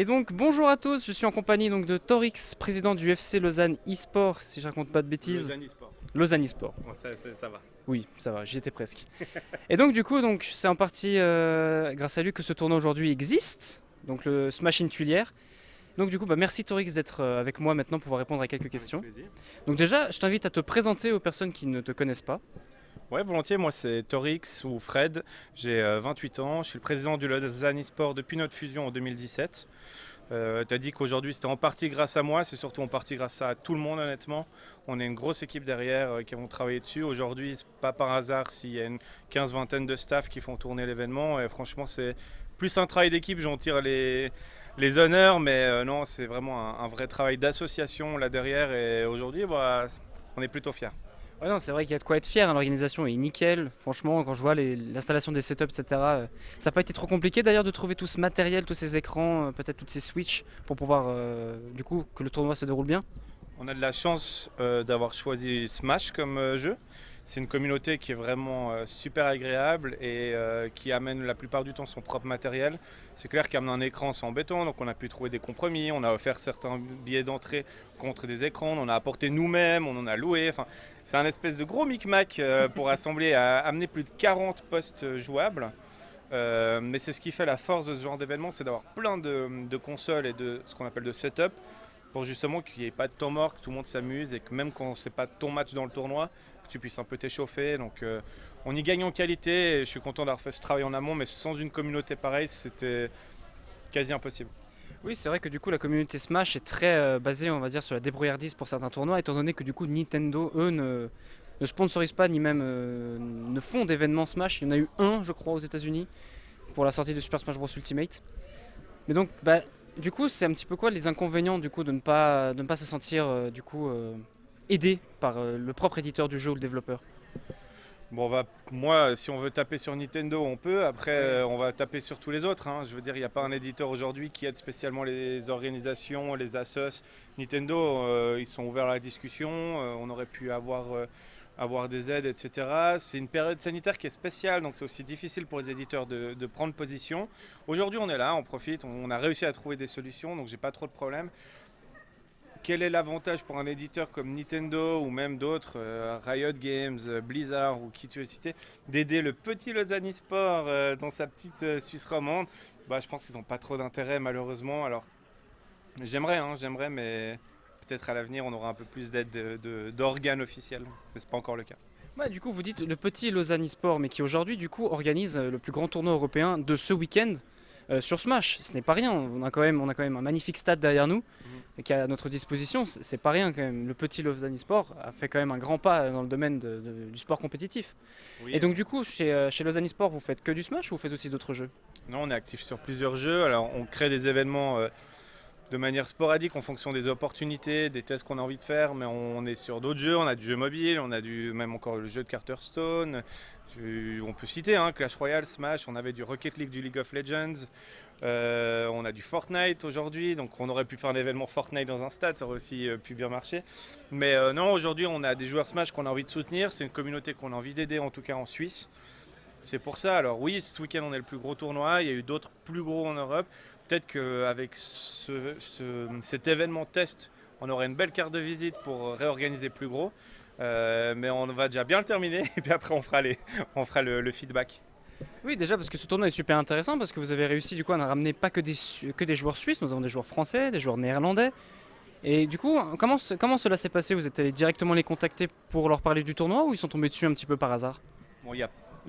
Et donc bonjour à tous, je suis en compagnie donc de Torix, président du FC Lausanne e-sport, si je raconte pas de bêtises. Lausanne e-sport. Lausanne e-sport. Ouais, ça va. Oui, ça va, j'y étais presque. Et donc du coup, donc c'est en partie grâce à lui que ce tournoi aujourd'hui existe, donc le Smash in Tuilière. Donc du coup, merci Torix d'être avec moi maintenant pour pouvoir répondre à quelques Avec questions. plaisir. Donc déjà, je t'invite à te présenter aux personnes qui ne te connaissent pas. Ouais, volontiers. Moi, c'est Torix ou Fred. J'ai 28 ans. Je suis le président du Lausanne e-sport depuis notre fusion en 2017. Tu as dit qu'aujourd'hui, c'était en partie grâce à moi. C'est surtout en partie grâce à tout le monde, honnêtement. On est une grosse équipe derrière qui vont travailler dessus. Aujourd'hui, c'est pas par hasard s'il y a une 15-20 de staff qui font tourner l'événement. Et franchement, c'est plus un travail d'équipe. J'en tire les honneurs. Mais non, c'est vraiment un vrai travail d'association là derrière. Et aujourd'hui, on est plutôt fiers. Ouais, non, c'est vrai qu'il y a de quoi être fier, hein, l'organisation est nickel. Franchement, quand je vois l'installation des setups, etc., ça n'a pas été trop compliqué d'ailleurs de trouver tout ce matériel, tous ces écrans, peut-être toutes ces switches pour pouvoir, du coup, que le tournoi se déroule bien. On a de la chance d'avoir choisi Smash comme jeu. C'est une communauté qui est vraiment super agréable et qui amène la plupart du temps son propre matériel. C'est clair qu'amener un écran c'est en béton, donc on a pu trouver des compromis. On a offert certains billets d'entrée contre des écrans, on en a apporté nous-mêmes, on en a loué. Enfin, c'est un espèce de gros micmac pour assembler, amener plus de 40 postes jouables. Mais c'est ce qui fait la force de ce genre d'événement, c'est d'avoir plein de consoles et de ce qu'on appelle de setup pour justement qu'il n'y ait pas de temps mort, que tout le monde s'amuse et que même quand c'est pas ton match dans le tournoi, que tu puisses un peu t'échauffer. Donc on y gagne en qualité et je suis content d'avoir fait ce travail en amont, mais sans une communauté pareille, c'était quasi impossible. Oui, c'est vrai que du coup, la communauté Smash est très basée, on va dire, sur la débrouillardise pour certains tournois, étant donné que du coup, Nintendo, eux, ne sponsorisent pas ni même ne font d'événements Smash. Il y en a eu un, je crois, aux États-Unis pour la sortie de Super Smash Bros Ultimate. Mais donc, du coup, c'est un petit peu quoi les inconvénients du coup de ne pas se sentir du coup aidé par le propre éditeur du jeu ou le développeur. Bon, moi, si on veut taper sur Nintendo, on peut. Après, on va taper sur tous les autres, hein. Je veux dire, il n'y a pas un éditeur aujourd'hui qui aide spécialement les organisations, les assos. Nintendo, ils sont ouverts à la discussion. On aurait pu avoir des aides, etc. C'est une période sanitaire qui est spéciale, donc c'est aussi difficile pour les éditeurs de prendre position. Aujourd'hui, on est là, on profite, on a réussi à trouver des solutions, donc j'ai pas trop de problèmes. Quel est l'avantage pour un éditeur comme Nintendo ou même d'autres, Riot Games, Blizzard ou qui tu veux citer, d'aider le petit Lausanne e-sport dans sa petite Suisse romande? Je pense qu'ils n'ont pas trop d'intérêt malheureusement. Alors j'aimerais, mais peut-être à l'avenir on aura un peu plus d'aide d'organes officiels, mais c'est pas encore le cas. Du coup, vous dites le petit Lausanne e-sport, mais qui aujourd'hui du coup organise le plus grand tournoi européen de ce week-end sur Smash. Ce n'est pas rien. On a quand même un magnifique stade derrière nous qui est à notre disposition. C'est pas rien quand même. Le petit Lausanne e-sport a fait quand même un grand pas dans le domaine du sport compétitif. Oui, Et donc du coup, chez Lausanne e-sport, vous faites que du Smash ou vous faites aussi d'autres jeux? non, on est actif sur plusieurs jeux. Alors on crée des événements de manière sporadique en fonction des opportunités, des tests qu'on a envie de faire, mais on est sur d'autres jeux, on a du jeu mobile, on a même encore le jeu de Carter Stone, on peut citer Clash Royale, Smash, on avait du Rocket League, du League of Legends, on a du Fortnite aujourd'hui, donc on aurait pu faire un événement Fortnite dans un stade, ça aurait aussi pu bien marcher. Mais non, aujourd'hui on a des joueurs Smash qu'on a envie de soutenir, c'est une communauté qu'on a envie d'aider en tout cas en Suisse. C'est pour ça, alors oui, ce week-end on est le plus gros tournoi, il y a eu d'autres plus gros en Europe. Peut-être qu'avec cet événement test, on aurait une belle carte de visite pour réorganiser plus gros. Mais on va déjà bien le terminer et puis après on fera le feedback. Oui, déjà parce que ce tournoi est super intéressant parce que vous avez réussi du coup à ne ramener pas que des joueurs suisses, nous avons des joueurs français, des joueurs néerlandais. Et du coup, comment cela s'est passé? Vous êtes allé directement les contacter pour leur parler du tournoi ou ils sont tombés dessus un petit peu par hasard? Bon, il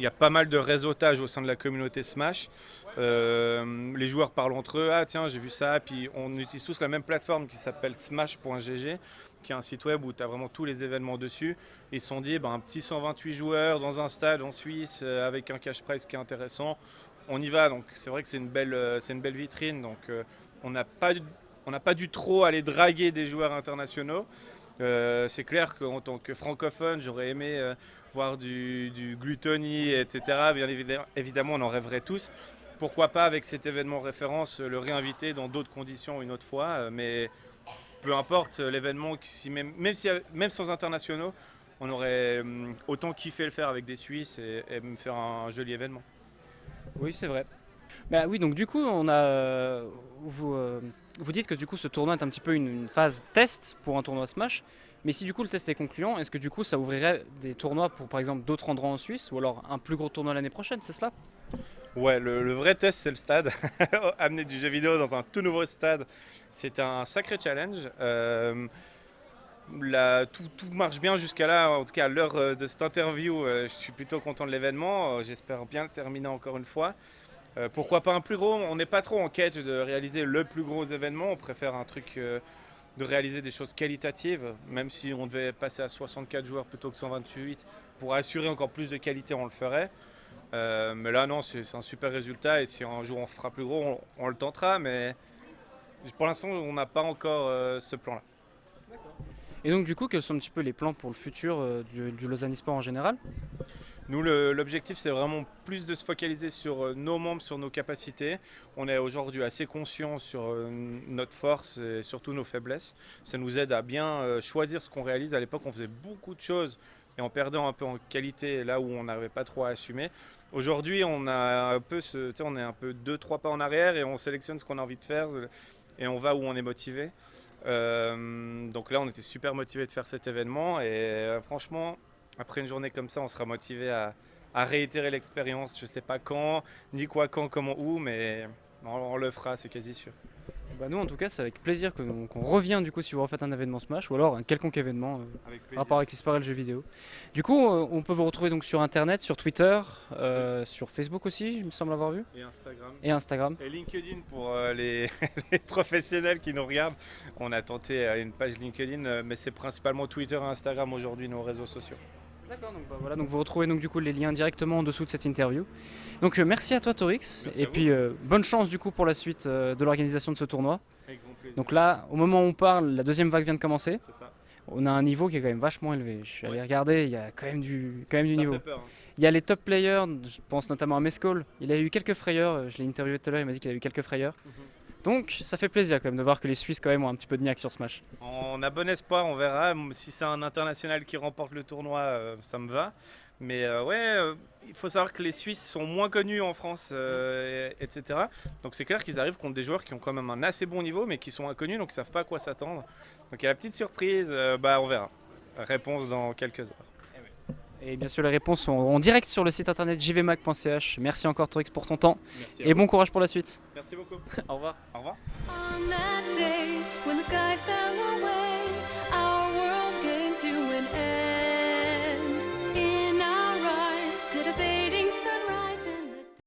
y a pas mal de réseautage au sein de la communauté Smash. Les joueurs parlent entre eux, ah tiens j'ai vu ça, puis on utilise tous la même plateforme qui s'appelle smash.gg, qui est un site web où tu as vraiment tous les événements dessus. Ils se sont dit, un petit 128 joueurs dans un stade en Suisse avec un cash prize qui est intéressant, on y va. Donc c'est vrai que c'est une belle vitrine, donc on n'a pas dû trop aller draguer des joueurs internationaux. C'est clair qu'en tant que francophone, j'aurais aimé voir du Gluttony, etc. Bien évidemment, on en rêverait tous. Pourquoi pas, avec cet événement référence, le réinviter dans d'autres conditions une autre fois. Mais peu importe l'événement, même sans internationaux, on aurait autant kiffé le faire avec des Suisses et me faire un joli événement. Oui, c'est vrai. Bah oui, donc du coup, vous dites que du coup ce tournoi est un petit peu une phase test pour un tournoi Smash. Mais si du coup le test est concluant, est-ce que du coup ça ouvrirait des tournois pour par exemple d'autres endroits en Suisse ou alors un plus gros tournoi l'année prochaine, c'est cela? Ouais, le vrai test, c'est le stade. Amener du jeu vidéo dans un tout nouveau stade, c'est un sacré challenge. Tout marche bien jusqu'à là, en tout cas à l'heure de cette interview, je suis plutôt content de l'événement. J'espère bien le terminer encore une fois. Pourquoi pas un plus gros? On n'est pas trop en quête de réaliser le plus gros événement, on préfère un truc de réaliser des choses qualitatives, même si on devait passer à 64 joueurs plutôt que 128, pour assurer encore plus de qualité, on le ferait. Mais là, non, c'est un super résultat et si un jour on fera plus gros, on le tentera, mais pour l'instant, on n'a pas encore ce plan-là. Et donc du coup, quels sont un petit peu les plans pour le futur du Lausanne eSport en général? Nous, l'objectif, c'est vraiment plus de se focaliser sur nos membres, sur nos capacités. On est aujourd'hui assez conscient sur notre force et surtout nos faiblesses. Ça nous aide à bien choisir ce qu'on réalise. À l'époque, on faisait beaucoup de choses et on perdait un peu en qualité là où on n'arrivait pas trop à assumer. Aujourd'hui, on a un peu on est un peu 2-3 pas en arrière et on sélectionne ce qu'on a envie de faire et on va où on est motivé. Donc là, on était super motivé de faire cet événement et franchement, après une journée comme ça, on sera motivé à réitérer l'expérience. Je sais pas quand, ni quoi, quand, comment, où, mais on le fera, c'est quasi sûr. Bah nous en tout cas c'est avec plaisir qu'on revient du coup si vous refaites un événement Smash ou alors un quelconque événement Avec par rapport avec l'eSport et le jeu vidéo. Du coup on peut vous retrouver donc sur internet, sur Twitter, sur Facebook aussi, il me semble avoir vu, Et Instagram. et Instagram. Et LinkedIn pour les professionnels qui nous regardent. On a tenté une page LinkedIn, mais c'est principalement Twitter et Instagram aujourd'hui nos réseaux sociaux. D'accord, donc bah, voilà, donc vous retrouvez donc du coup les liens directement en dessous de cette interview. Donc merci à toi Torix, Merci et à vous. puis bonne chance du coup pour la suite de l'organisation de ce tournoi. Avec grand plaisir. Donc là, au moment où on parle, la deuxième vague vient de commencer. C'est ça. On a un niveau qui est quand même vachement élevé. Je suis allé Ouais. regarder, il y a quand même du Ça niveau. fait peur. Hein. Il y a les top players, je pense notamment à Mescall. Il a eu quelques frayeurs, je l'ai interviewé tout à l'heure, il m'a dit qu'il a eu quelques frayeurs. Donc ça fait plaisir quand même de voir que les Suisses quand même ont un petit peu de niaque sur Smash. On a bon espoir, on verra. Si c'est un international qui remporte le tournoi, ça me va. Mais il faut savoir que les Suisses sont moins connus en France, etc. Donc c'est clair qu'ils arrivent contre des joueurs qui ont quand même un assez bon niveau, mais qui sont inconnus, donc ils savent pas à quoi s'attendre. Donc il y a la petite surprise, on verra. Réponse dans quelques heures. Et bien sûr les réponses sont en direct sur le site internet jvmac.ch. Merci encore Torix pour ton temps Merci à et vous. bon courage pour la suite. Merci beaucoup. Au revoir. Au revoir. On that day when the sky fell away.